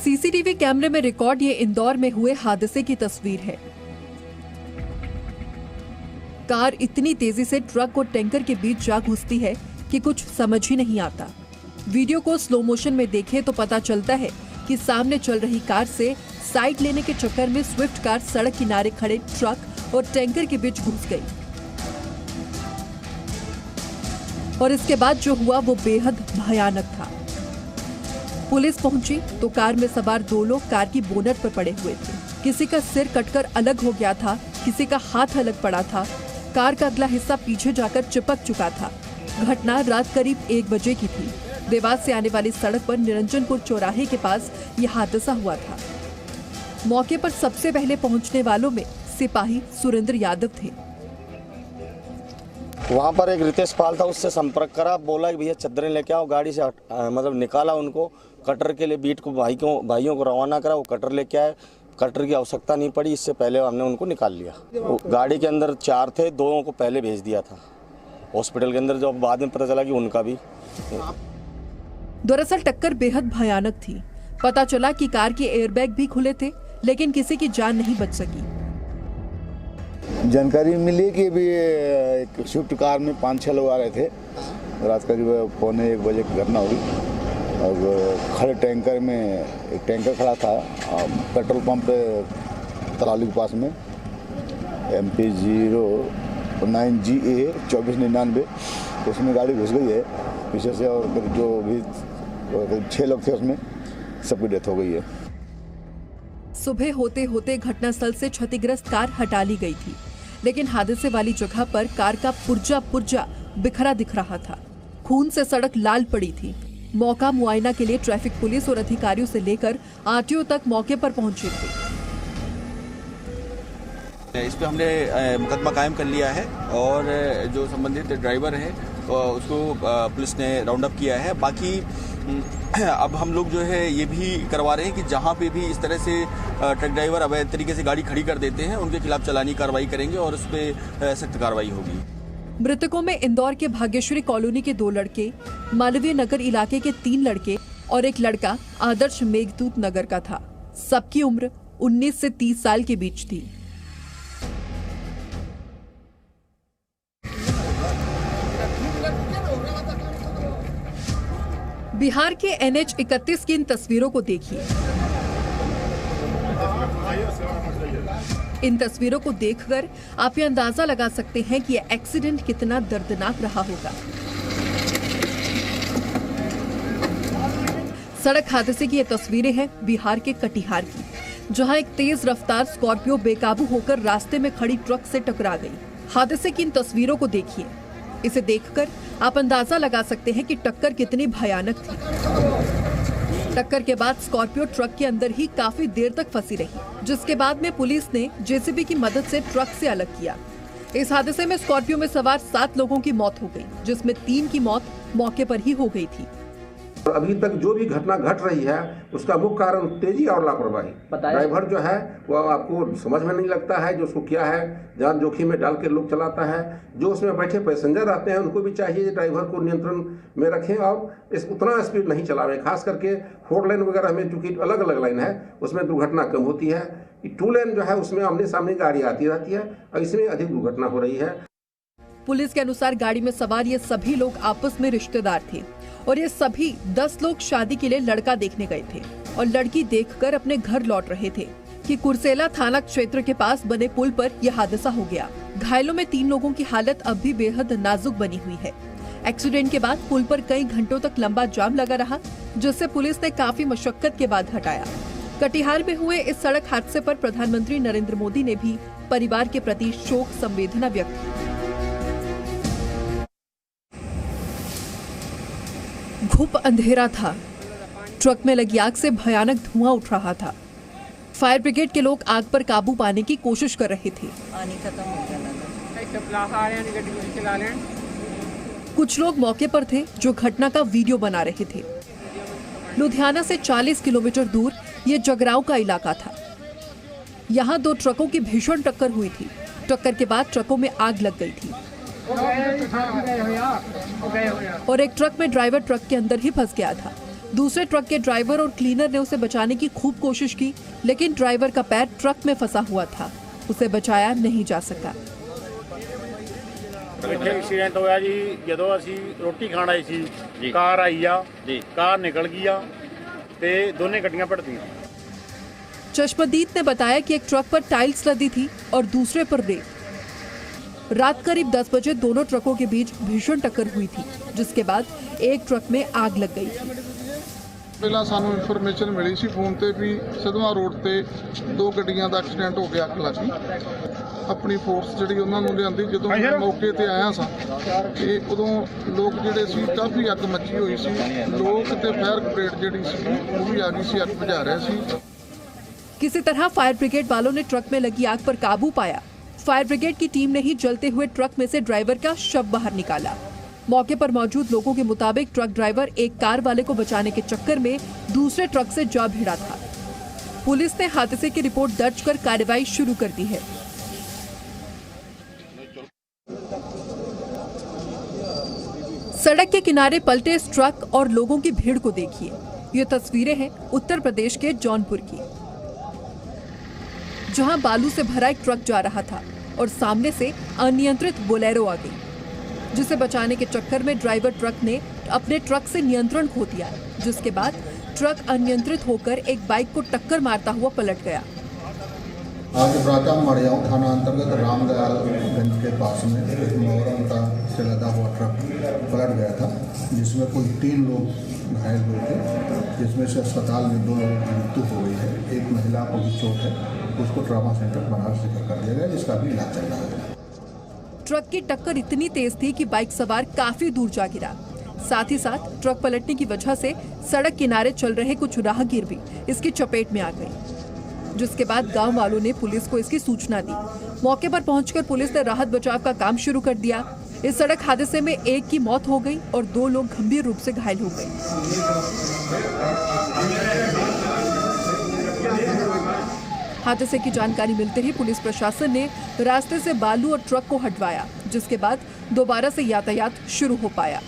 CCTV कैमरे में record ये इंदौर में हुए हादसे की तस्वीर है। कार इतनी तेजी से ट्रक और टैंकर के बीच जा घुसती है कि कुछ समझ ही नहीं आता। वीडियो को स्लो मोशन में देखें तो पता चलता है कि सामने चल रही कार से साइड लेने के चक्कर में स्विफ्ट कार सड़क किनारे खड़े ट्रक और टैंकर के बीच घुस गई और इसके बाद जो हुआ वो बेहद भयानक था। पुलिस पहुंची तो कार में सवार 2 लोग कार की बोनट पर पड़े हुए थे। किसी का सिर कटकर अलग हो गया था, किसी का हाथ अलग पड़ा था। कार का अगला हिस्सा पीछे जाकर चिपक चुका था। घटना रात करीब 1 बजे की थी। देवास से आने वाली सड़क पर निरंजनपुर चौराहे के पास यह हादसा हुआ था। मौके पर सबसे पहले पहुंचने वालों में सिपाही सुरेंद्र यादव थे। वहाँ पर एक रितेश पाल था, उससे संपर्क करा, बोला कि भैया चद्दरें लेके आओ। गाड़ी से मतलब निकाला उनको, कटर के लिए बीट को भाइयों को रवाना करा। वो कटर लेके आए, कटर की आवश्यकता नहीं पड़ी, इससे पहले हमने उनको निकाल लिया। गाड़ी के अंदर 4 थे, 2 को पहले भेज दिया था हॉस्पिटल के अंदर, जो बाद में पता चला कि उनका भी। दरअसल टक्कर बेहद भयानक थी। पता चला कि कार के एयरबैग भी खुले थे, लेकिन किसी की जान नहीं बच सकी। जानकारी मिली कि अभी एक स्विफ्ट कार में 5-6 लोग आ रहे थे। रात करीब 1:45 बजे की घटना हुई और खड़े टैंकर में एक टैंकर खड़ा था पेट्रोल पंप पे तराली के पास में, MP 09GA 2499, उसमें गाड़ी घुस गई है पीछे से और जो भी 6 लोग थे उसमें सबकी डेथ हो गई है। सुबह होते होते घटनास्थल से क्षतिग्रस्त कार हटा ली गई थी, लेकिन हादसे वाली जगह पर कार का पुर्जा बिखरा दिख रहा था। खून से सड़क लाल पड़ी थी। मौका मुआयना के लिए ट्रैफिक पुलिस और अधिकारियों से लेकर RTO तक मौके पर पहुंचे थे। इस पे हमने मुकदमा कायम कर लिया है और जो संबंधित ड्राइवर है उसको पुलिस ने राउंड अप किया है। बाकी अब हम लोग जो है ये भी करवा रहे हैं कि जहाँ पे भी इस तरह से ट्रक ड्राइवर अवैध तरीके से गाड़ी खड़ी कर देते हैं, उनके खिलाफ चालानी कार्रवाई करेंगे और उस पर सख्त कार्रवाई होगी। मृतकों में इंदौर के भाग्यश्री कॉलोनी के 2 लड़के, मालवीय नगर इलाके के 3 लड़के और एक लड़का आदर्श मेघदूत नगर का था। सबकी उम्र 19 से 30 साल के बीच थी। बिहार के NH 31 की इन तस्वीरों को देखिए। इन तस्वीरों को देखकर आप ये अंदाजा लगा सकते हैं कि यह एक्सीडेंट कितना दर्दनाक रहा होगा। सड़क हादसे की ये तस्वीरें हैं बिहार के कटिहार की, जहां एक तेज रफ्तार स्कॉर्पियो बेकाबू होकर रास्ते में खड़ी ट्रक से टकरा गई। हादसे की इन तस्वीरों को देखिए। इसे देखकर आप अंदाजा लगा सकते हैं कि टक्कर कितनी भयानक थी। टक्कर के बाद स्कॉर्पियो ट्रक के अंदर ही काफी देर तक फंसी रही, जिसके बाद में पुलिस ने JCB की मदद से ट्रक से अलग किया। इस हादसे में स्कॉर्पियो में सवार 7 लोगों की मौत हो गई, जिसमें 3 की मौत मौके पर ही हो गई थी। अभी तक जो भी घटना घट रही है उसका मुख्य कारण तेजी और लापरवाही। ड्राइवर जो है वो आपको समझ में नहीं लगता है जो उसको क्या है, जान जोखिम में डाल के लोग चलाता है। जो उसमें बैठे पैसेंजर आते हैं उनको भी चाहिए ड्राइवर को नियंत्रण में रखें और उतना स्पीड नहीं चलावें। खास करके 4 लेन वगैरह में चूंकि अलग अलग लाइन है उसमें दुर्घटना कम होती है। 2 लेन जो है उसमें आमने सामने गाड़ी आती रहती है और इसमें अधिक दुर्घटना हो रही है। पुलिस के अनुसार गाड़ी में सवार ये सभी लोग आपस में रिश्तेदार थे और ये सभी 10 लोग शादी के लिए लड़का देखने गए थे और लड़की देखकर अपने घर लौट रहे थे कि कुर्सेला थाना क्षेत्र के पास बने पुल पर यह हादसा हो गया। घायलों में 3 लोगों की हालत अब भी बेहद नाजुक बनी हुई है। एक्सीडेंट के बाद पुल पर कई घंटों तक लंबा जाम लगा रहा, जिससे पुलिस ने काफी मशक्कत के बाद हटाया। कटिहार में हुए इस सड़क हादसे पर प्रधानमंत्री नरेंद्र मोदी ने भी परिवार के प्रति शोक संवेदना व्यक्त की। घुप अंधेरा था। ट्रक में लगी आग से भयानक धुआं उठ रहा था। फायर ब्रिगेड के लोग आग पर काबू पाने की कोशिश कर रहे थे। कुछ लोग मौके पर थे जो घटना का वीडियो बना रहे थे। लुधियाना से 40 किलोमीटर दूर ये जगरांव का इलाका था। यहाँ 2 ट्रकों की भीषण टक्कर हुई थी। टक्कर के बाद ट्रकों में आग लग गई थी और एक ट्रक में ड्राइवर ट्रक के अंदर ही फंस गया था। दूसरे ट्रक के ड्राइवर और क्लीनर ने उसे बचाने की खूब कोशिश की, लेकिन ड्राइवर का पैर ट्रक में फंसा हुआ था, उसे बचाया नहीं जा सका। ਇੱਥੇ ਐਕਸੀਡੈਂਟ ਹੋਇਆ ਜੀ ਜਦੋਂ ਅਸੀਂ ਰੋਟੀ ਖਾਣ ਆਏ ਸੀ ਕਾਰ ਆਈ ਆ ਕਾਰ ਨਿਕਲ ਗਈ ਆ ਤੇ ਦੋਨੇ ਗੱਡੀਆਂ ਭੜਦੀਆਂ। चश्मदीद ने बताया कि एक ट्रक पर टाइल्स लदी थी और दूसरे पर रेत। रात करीब 10 बजे दोनों ट्रकों के बीच भीषण टक्कर हुई थी, जिसके बाद एक ट्रक में आग लग गई थी। ਪਹਿਲਾਂ ਸਾਨੂੰ ਇਨਫੋਰਮੇਸ਼ਨ ਮਿਲੀ ਸੀ ਫੋਨ ਤੇ ਵੀ ਸਿਧਵਾਂ ਰੋਡ ਤੇ ਦੋ ਗੱਡੀਆਂ ਦਾ ਐਕਸੀਡੈਂਟ ਹੋ ਗਿਆ, ਅੱਗ ਲੱਗੀ। ਆਪਣੀ ਫੋਰਸ ਜਿਹੜੀ ਉਹਨਾਂ ਨੂੰ ਲਿਆਂਦੀ, ਜਦੋਂ ਮੈਂ ਮੌਕੇ ਤੇ ਆਇਆ ਸਾਂ ਤੇ ਉਦੋਂ ਲੋਕ ਜਿਹੜੇ ਸੀ ਕਾਫੀ ਅੱਗ ਮੱਚੀ ਹੋਈ ਸੀ, ਲੋਕ ਤੇ ਫਾਇਰ ਬ੍ਰਿਗੇਡ ਜਿਹੜੀ ਸੀ ਉਹ ਵੀ ਆ ਗਈ ਸੀ, ਅੱਗ ਬੁਝਾ ਰਿਹਾ ਸੀ। किसी तरह फायर ब्रिगेड वालों ने ट्रक में लगी आग पर काबू पाया। फायर ब्रिगेड की टीम ने ही जलते हुए ट्रक में से ड्राइवर का शव बाहर निकाला। मौके पर मौजूद लोगों के मुताबिक ट्रक ड्राइवर एक कार वाले को बचाने के चक्कर में दूसरे ट्रक से जा भिड़ा था। पुलिस ने हादसे की रिपोर्ट दर्ज कर कार्रवाई शुरू कर दी है। सड़क के किनारे पलटे इस ट्रक और लोगों की भीड़ को देखिए। ये तस्वीरें हैं उत्तर प्रदेश के जौनपुर की, जहां बालू से भरा एक ट्रक जा रहा था और सामने से अनियंत्रित बोलेरो आ गई, जिसे बचाने के चक्कर में ड्राइवर ट्रक ने अपने ट्रक से नियंत्रण खो दिया, जिसके बाद ट्रक अनियंत्रित होकर एक बाइक को टक्कर मारता हुआ पलट गया। आज प्रातः मड़ियाऊ थाना अंतर्गत रामदयालगंज के पास में एक मोहरम का से लदा हुआ ट्रक पलट गया था, जिसमें कुल 3 लोग घायल हुए थे, जिसमें से अस्पताल में 2 लोगों की मृत्यु हो गई है। एक महिला को भी चोट है, उसको ट्रॉमा सेंटर बनारस रेफर कर दिया गया, जिसका भी इलाज चल रहा है। ट्रक की टक्कर इतनी तेज थी कि बाइक सवार काफी दूर जा गिरा। साथ ही साथ ट्रक पलटने की वजह से सड़क किनारे चल रहे कुछ राहगीर भी इसकी चपेट में आ गए, जिसके बाद गांव वालों ने पुलिस को इसकी सूचना दी। मौके पर पहुंचकर पुलिस ने राहत बचाव का काम शुरू कर दिया। इस सड़क हादसे में एक की मौत हो गई और 2 लोग गंभीर रूप से घायल हो गए। हादसे की जानकारी मिलते ही पुलिस प्रशासन ने रास्ते से बालू और ट्रक को हटवाया, जिसके बाद दोबारा से यातायात शुरू हो पाया।